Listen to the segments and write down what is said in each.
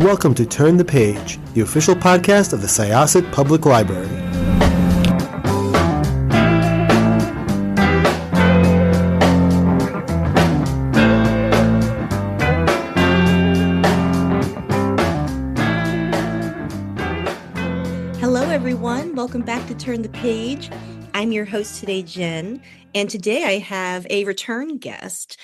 welcome to Turn the Page, the official podcast of the Syosset Public Library. Hello, everyone. Welcome back to Turn the Page. I'm your host today, Jen, and today I have a return guest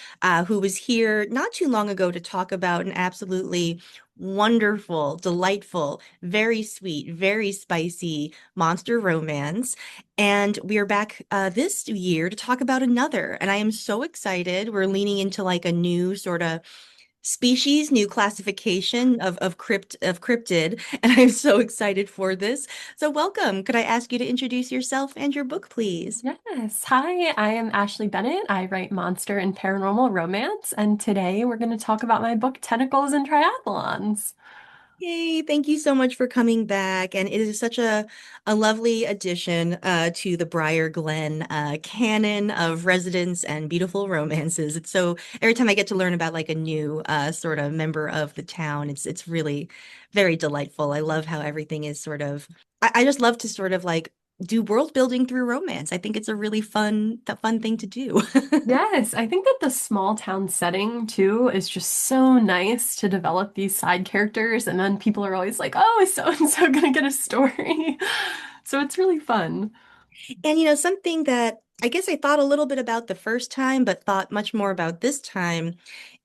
who was here not too long ago to talk about an absolutely wonderful, delightful, very sweet, very spicy monster romance. And we are back this year to talk about another. And I am so excited. We're leaning into like a new sort of species, new classification of cryptid, and I'm so excited for this. So welcome. Could I ask you to introduce yourself and your book, please? Yes. Hi, I am Ashley Bennett. I write monster and paranormal romance, and today we're going to talk about my book, Tentacles and Triathlons. Yay, thank you so much for coming back. And it is such a lovely addition to the Briar Glen canon of residents and beautiful romances. It's so every time I get to learn about like a new sort of member of the town, it's really very delightful. I love how everything is sort of I just love to sort of like do world building through romance. I think it's a really fun thing to do. Yes, I think that the small town setting too is just so nice to develop these side characters, and then people are always like, "Oh, is so and so gonna get a story?" So it's really fun. And something that I guess I thought a little bit about the first time, but thought much more about this time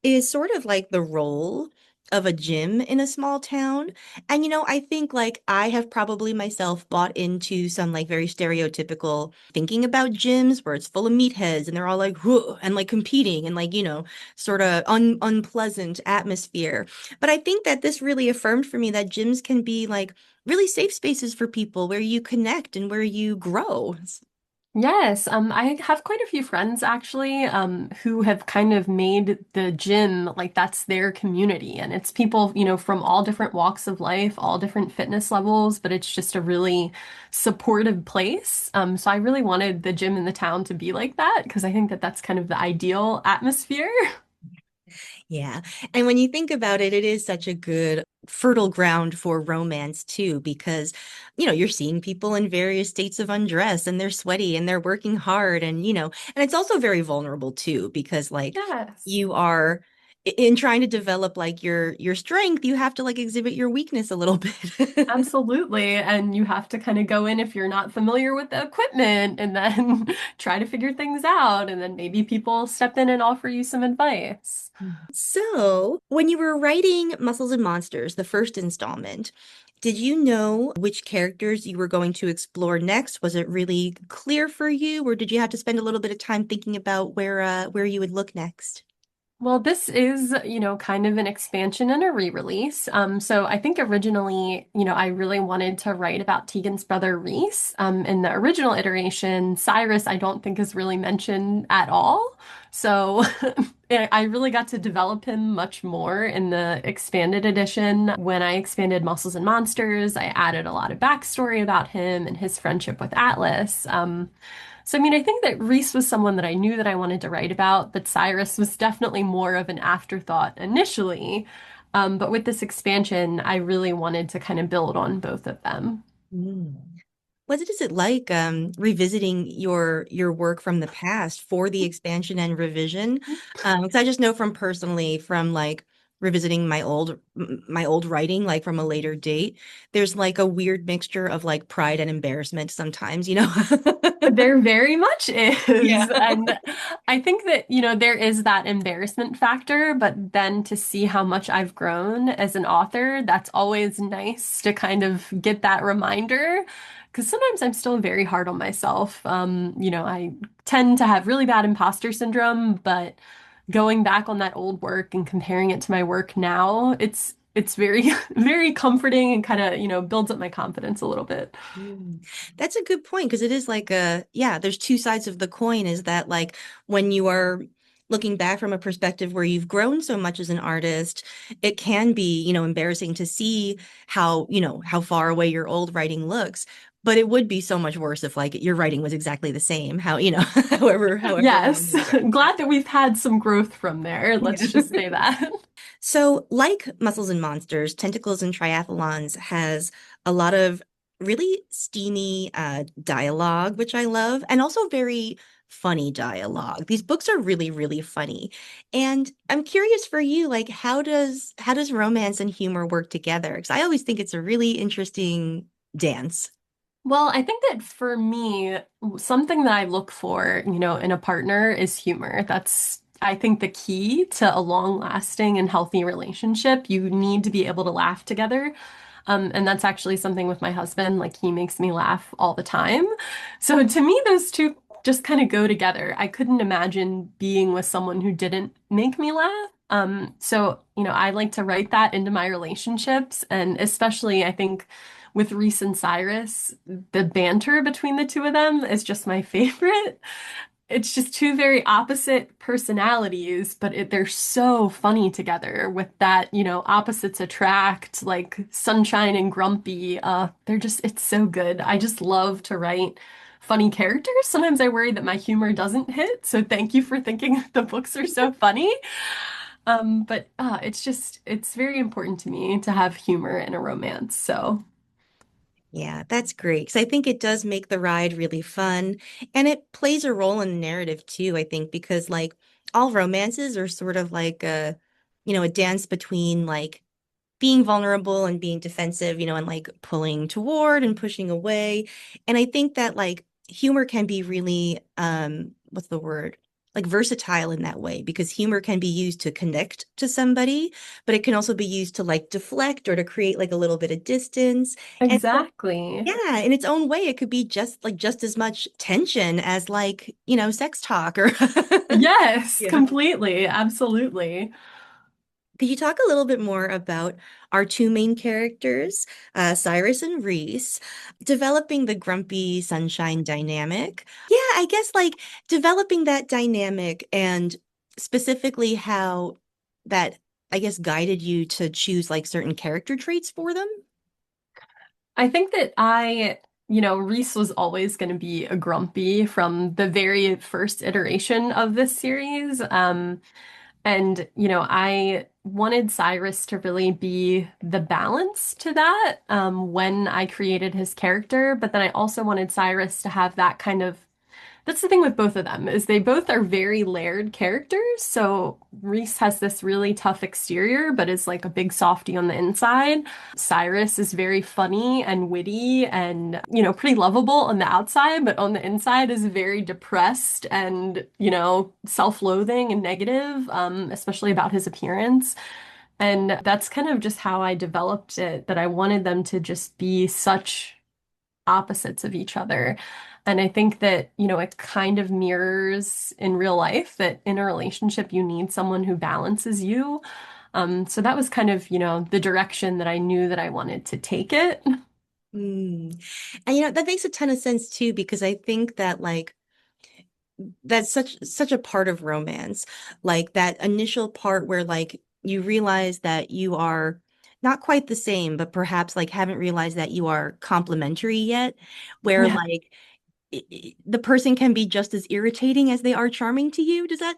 is sort of like the role of a gym in a small town. And I think like I have probably myself bought into some like very stereotypical thinking about gyms where it's full of meatheads and they're all like whoa and like competing and like, sort of unpleasant atmosphere. But I think that this really affirmed for me that gyms can be like really safe spaces for people where you connect and where you grow. Yes, I have quite a few friends actually, who have kind of made the gym like that's their community. And it's people, from all different walks of life, all different fitness levels, but it's just a really supportive place. So I really wanted the gym in the town to be like that because I think that that's kind of the ideal atmosphere. Yeah. And when you think about it, it is such a good fertile ground for romance too, because, you're seeing people in various states of undress and they're sweaty and they're working hard and it's also very vulnerable too, because like Yes. you are in trying to develop like your strength, you have to like exhibit your weakness a little bit. Absolutely. And you have to kind of go in if you're not familiar with the equipment and then try to figure things out. And then maybe people step in and offer you some advice. So, when you were writing Muscles and Monsters, the first installment, did you know which characters you were going to explore next? Was it really clear for you, or did you have to spend a little bit of time thinking about where you would look next? Well, this is, kind of an expansion and a re-release. So I think originally, I really wanted to write about Tegan's brother Reese. In the original iteration, Cyrus, I don't think is really mentioned at all. So I really got to develop him much more in the expanded edition. When I expanded Muscles and Monsters, I added a lot of backstory about him and his friendship with Atlas. So, I mean, I think that Reese was someone that I knew that I wanted to write about, but Cyrus was definitely more of an afterthought initially. But with this expansion, I really wanted to kind of build on both of them. Mm. What is it like revisiting your work from the past for the expansion and revision? 'Cause I just know from personally from like revisiting my old writing like from a later date, there's like a weird mixture of like pride and embarrassment sometimes. There very much Yeah. is. And I think that, there is that embarrassment factor, but then to see how much I've grown as an author, that's always nice to kind of get that reminder. Because sometimes I'm still very hard on myself. I tend to have really bad imposter syndrome, but going back on that old work and comparing it to my work now, it's very, very comforting and kind of, builds up my confidence a little bit. Mm. That's a good point because it is like yeah, there's two sides of the coin is that like when you are looking back from a perspective where you've grown so much as an artist, it can be, embarrassing to see how far away your old writing looks. But it would be so much worse if like your writing was exactly the same, however long Yes. ago. Glad that we've had some growth from there. Yeah. Let's just say that. So, like Muscles and Monsters, Tentacles and Triathlons has a lot of really steamy dialogue, which I love, and also very funny dialogue. These books are really, really funny. And I'm curious for you, like how does romance and humor work together? Because I always think it's a really interesting dance. Well, I think that for me, something that I look for, in a partner is humor. That's, I think, the key to a long-lasting and healthy relationship. You need to be able to laugh together. And that's actually something with my husband. Like, he makes me laugh all the time. So to me, those two just kind of go together. I couldn't imagine being with someone who didn't make me laugh. So I like to write that into my relationships. And especially, I think, with Reese and Cyrus, the banter between the two of them is just my favorite. It's just two very opposite personalities, but they're so funny together with that, opposites attract, like sunshine and grumpy. It's so good. I just love to write funny characters. Sometimes I worry that my humor doesn't hit, so thank you for thinking the books are so funny. But it's very important to me to have humor in a romance. So. Yeah, that's great. Because I think it does make the ride really fun. And it plays a role in the narrative too, I think, because like all romances are sort of like a dance between like being vulnerable and being defensive, and like pulling toward and pushing away. And I think that like humor can be really, what's the word? Like versatile in that way because humor can be used to connect to somebody, but it can also be used to like deflect or to create like a little bit of distance. And Exactly. yeah, in its own way, it could be just as much tension as like sex talk or Yes, yeah. completely. Absolutely. Could you talk a little bit more about our two main characters, Cyrus and Reese, developing the grumpy sunshine dynamic? Yeah, I guess like developing that dynamic and specifically how that, I guess, guided you to choose like certain character traits for them. I think that Reese was always going to be a grumpy from the very first iteration of this series. And I wanted Cyrus to really be the balance to that when I created his character. But then I also wanted Cyrus to have that kind of that's the thing with both of them is they both are very layered characters. So Reese has this really tough exterior, but is like a big softie on the inside. Cyrus is very funny and witty and, pretty lovable on the outside, but on the inside is very depressed and, self-loathing and negative, especially about his appearance. And that's kind of just how I developed it, that I wanted them to just be such opposites of each other. And I think that, it kind of mirrors in real life that in a relationship, you need someone who balances you. So that was kind of, the direction that I knew that I wanted to take it. Mm. And that makes a ton of sense too, because I think that like that's such a part of romance. Like that initial part where like you realize that you are not quite the same, but perhaps like haven't realized that you are complementary yet, where Yeah. like the person can be just as irritating as they are charming to you. Does that?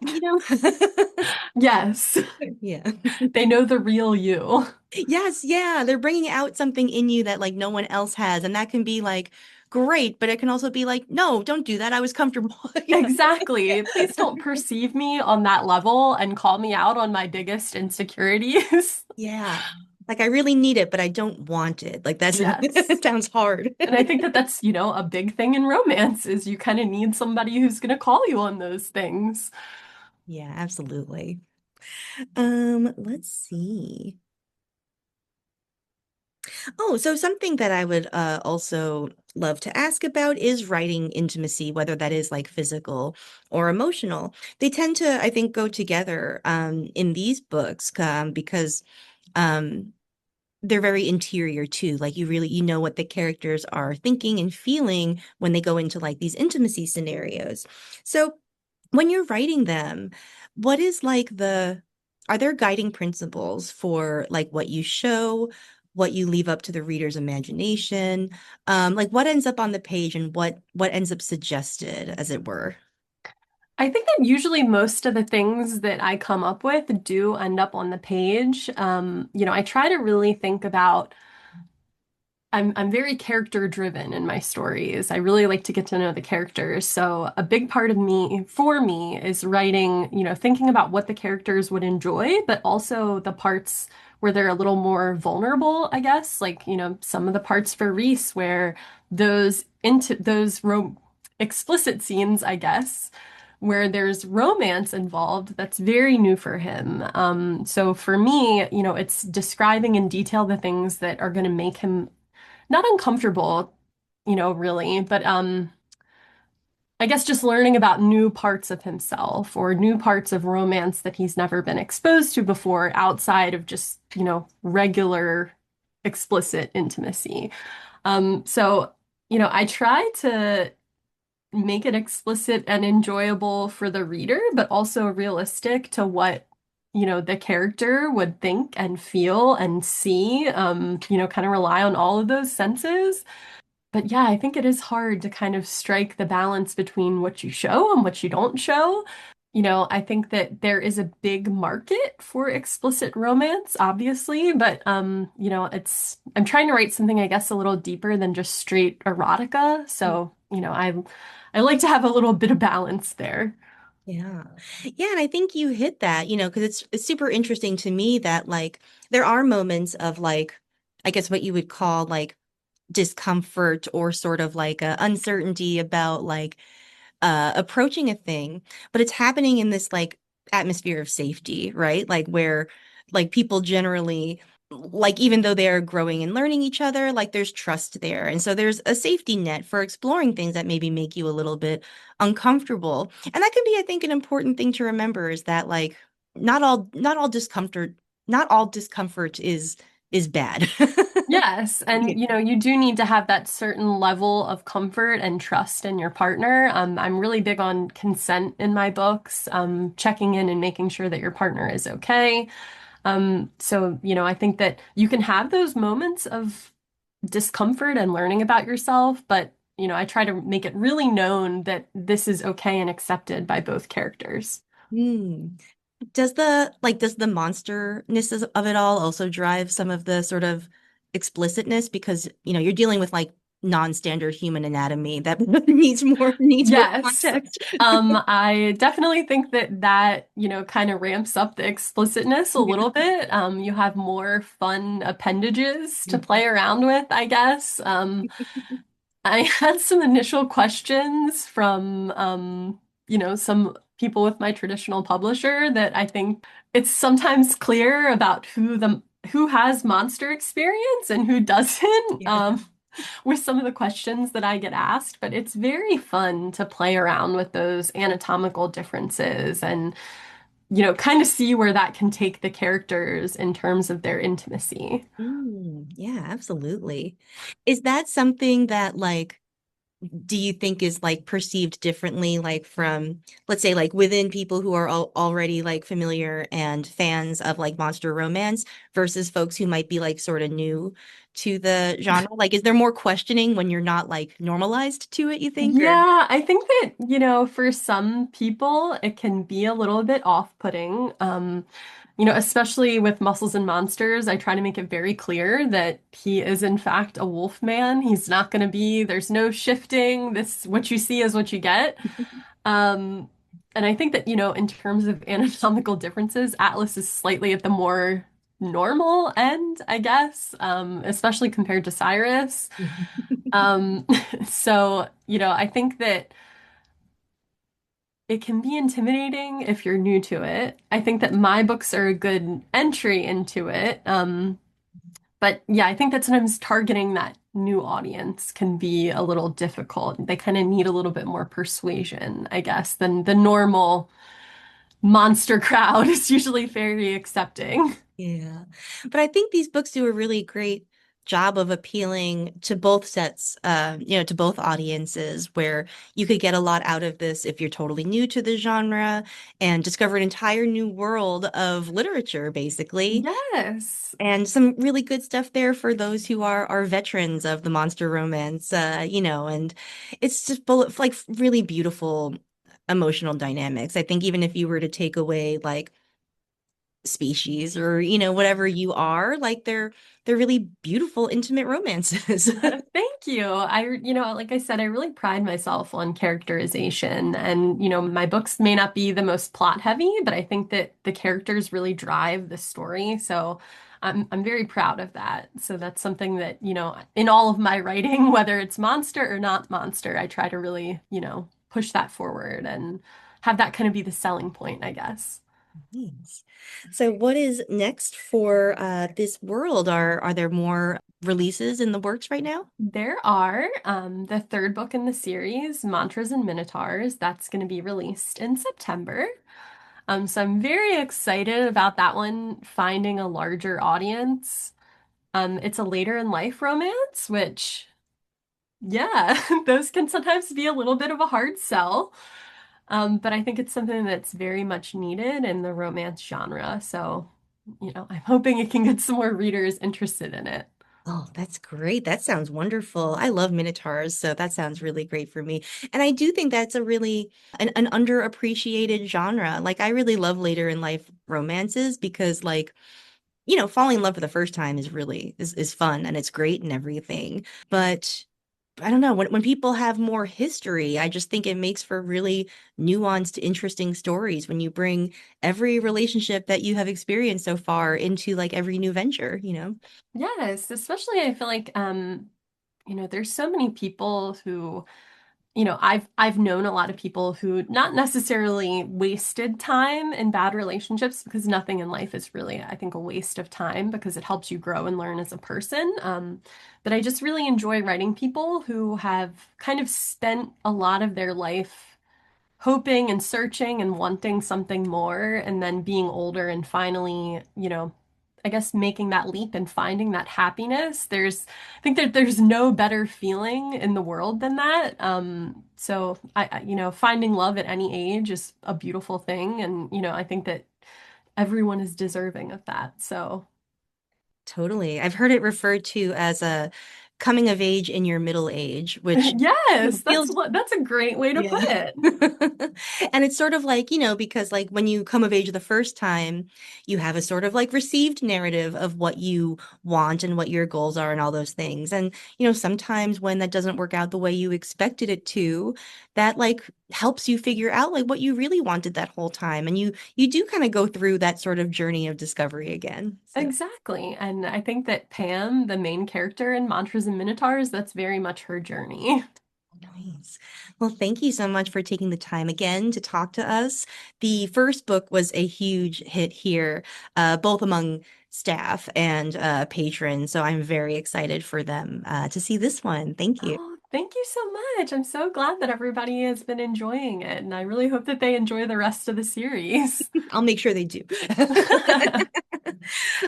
Yes. Yeah. They know the real you. Yes, yeah, they're bringing out something in you that like no one else has, and that can be like great, but it can also be like, no, don't do that. I was comfortable. Exactly. Please don't perceive me on that level and call me out on my biggest insecurities. Yeah. Like I really need it, but I don't want it. Like that's Yes. it sounds hard. And I think that that's, a big thing in romance is you kind of need somebody who's going to call you on those things. Yeah, absolutely. Let's see. Oh, so something that I would also love to ask about is writing intimacy, whether that is like physical or emotional. They tend to, I think, go together in these books because um they're very interior too. Like you know what the characters are thinking and feeling when they go into like these intimacy scenarios. So when you're writing them, what is like are there guiding principles for like what you show, what you leave up to the reader's imagination? Like what ends up on the page and what ends up suggested, as it were? I think that usually most of the things that I come up with do end up on the page. I try to really think about I'm very character driven in my stories. I really like to get to know the characters. So a big part of me for me is writing, thinking about what the characters would enjoy, but also the parts where they're a little more vulnerable, I guess. Like, some of the parts for Reese where those ro explicit scenes, I guess, where there's romance involved, that's very new for him. So for me, it's describing in detail the things that are going to make him not uncomfortable, really, but I guess just learning about new parts of himself or new parts of romance that he's never been exposed to before outside of just, regular explicit intimacy. So, I try to make it explicit and enjoyable for the reader, but also realistic to what, the character would think and feel and see, kind of rely on all of those senses. But yeah, I think it is hard to kind of strike the balance between what you show and what you don't show. I think that there is a big market for explicit romance, obviously, but I'm trying to write something, I guess, a little deeper than just straight erotica. So, I like to have a little bit of balance there. Yeah. Yeah, and I think you hit that, because it's super interesting to me that like there are moments of like I guess what you would call like discomfort or sort of like uncertainty about like approaching a thing, but it's happening in this like atmosphere of safety, right? Like where like people generally like even though they're growing and learning each other, like there's trust there. And so there's a safety net for exploring things that maybe make you a little bit uncomfortable. And that can be, I think, an important thing to remember is that like not all discomfort is bad. Yes, Yeah. and you do need to have that certain level of comfort and trust in your partner. I'm really big on consent in my books, checking in and making sure that your partner is okay. So, I think that you can have those moments of discomfort and learning about yourself, but, I try to make it really known that this is okay and accepted by both characters. Hmm. Does the monsterness of it all also drive some of the sort of explicitness because you're dealing with like non-standard human anatomy that needs more Yes. context. I definitely think that, kind of ramps up the explicitness a little bit. You have more fun appendages to play around with, I guess. I had some initial questions from, some people with my traditional publisher that I think it's sometimes clear about who has monster experience and who doesn't. Yeah. With some of the questions that I get asked, but it's very fun to play around with those anatomical differences and, kind of see where that can take the characters in terms of their intimacy. Yeah, absolutely. Is that something that like do you think is like perceived differently like from let's say like within people who are already like familiar and fans of like monster romance versus folks who might be like sort of new to the genre? Like is there more questioning when you're not like normalized to it, you think? Or Yeah, I think that, for some people, it can be a little bit off-putting. Especially with Muscles and Monsters, I try to make it very clear that he is in fact a wolf man. He's not going to be, there's no shifting. What you see is what you get. Um, and I think that, in terms of anatomical differences, Atlas is slightly at the more normal end, I guess, especially compared to Cyrus. Um, so, I think that it can be intimidating if you're new to it. I think that my books are a good entry into it. But yeah, I think that sometimes targeting that new audience can be a little difficult. They kind of need a little bit more persuasion, I guess, than the normal monster crowd is usually very accepting. yeah. But I think these books do a really great job of appealing to both sets, to both audiences, where you could get a lot out of this if you're totally new to the genre and discover an entire new world of literature, basically. Yes. And some really good stuff there for those who are veterans of the monster romance, and it's just full of like really beautiful emotional dynamics. I think even if you were to take away like species or whatever you are, like they're really beautiful intimate romances. Thank you. Like I said, I really pride myself on characterization. And, my books may not be the most plot heavy, but I think that the characters really drive the story. So I'm very proud of that. So that's something that, in all of my writing, whether it's monster or not monster, I try to really, push that forward and have that kind of be the selling point, I guess. Nice. So what is next for this world? Are there more releases in the works right now? There are the third book in the series, Mantras and Minotaurs, that's going to be released in September. So I'm very excited about that one finding a larger audience. It's a later in life romance, which, yeah, those can sometimes be a little bit of a hard sell. But I think it's something that's very much needed in the romance genre. So, I'm hoping it can get some more readers interested in it. Oh, that's great. That sounds wonderful. I love Minotaurs, so that sounds really great for me. And I do think that's a really an underappreciated genre. Like I really love later in life romances because like, falling in love for the first time is really is fun and it's great and everything. But I don't know, when people have more history, I just think it makes for really nuanced, interesting stories when you bring every relationship that you have experienced so far into like every new venture. Yes, especially I feel like there's so many people who, I've known a lot of people who not necessarily wasted time in bad relationships because nothing in life is really, I think, a waste of time because it helps you grow and learn as a person. But I just really enjoy writing people who have kind of spent a lot of their life hoping and searching and wanting something more, and then being older and finally, I guess making that leap and finding that happiness. I think that there's no better feeling in the world than that. So finding love at any age is a beautiful thing, and I think that everyone is deserving of that. So Totally. I've heard it referred to as a coming of age in your middle age, which yes, feels that's a great way to yeah. put it. And it's sort of like, because like when you come of age the first time, you have a sort of like received narrative of what you want and what your goals are and all those things. And, sometimes when that doesn't work out the way you expected it to, that like helps you figure out like what you really wanted that whole time. And you do kind of go through that sort of journey of discovery again. So. Exactly. And I think that Pam, the main character in Mantras and Minotaurs, that's very much her journey. Nice. Well, thank you so much for taking the time again to talk to us. The first book was a huge hit here, both among staff and patrons. So I'm very excited for them to see this one. Thank you. Oh, thank you so much. I'm so glad that everybody has been enjoying it, and I really hope that they enjoy the rest of the series. I'll make sure they do.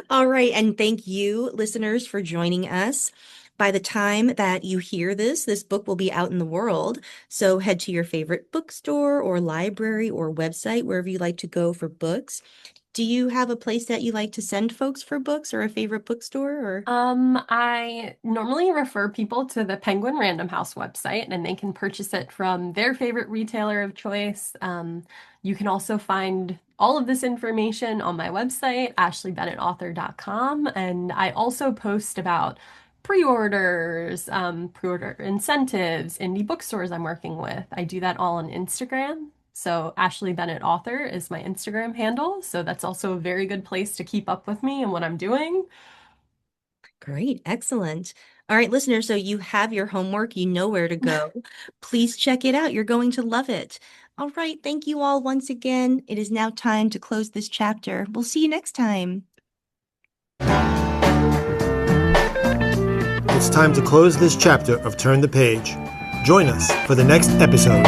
All right. And thank you, listeners, for joining us. By the time that you hear this book will be out in the world. So head to your favorite bookstore or library or website, wherever you like to go for books. Do you have a place that you like to send folks for books or a favorite bookstore or? I normally refer people to the Penguin Random House website, and they can purchase it from their favorite retailer of choice. You can also find all of this information on my website, ashleybennettauthor.com, and I also post about pre-orders, pre-order incentives, indie bookstores I'm working with. I do that all on Instagram. So Ashley Bennett Author is my Instagram handle. So that's also a very good place to keep up with me and what I'm doing. Great, excellent. All right, listeners, so you have your homework, you know where to go. Please check it out. You're going to love it. All right, thank you all once again. It is now time to close this chapter. We'll see you next time. It's time to close this chapter of Turn the Page. Join us for the next episode.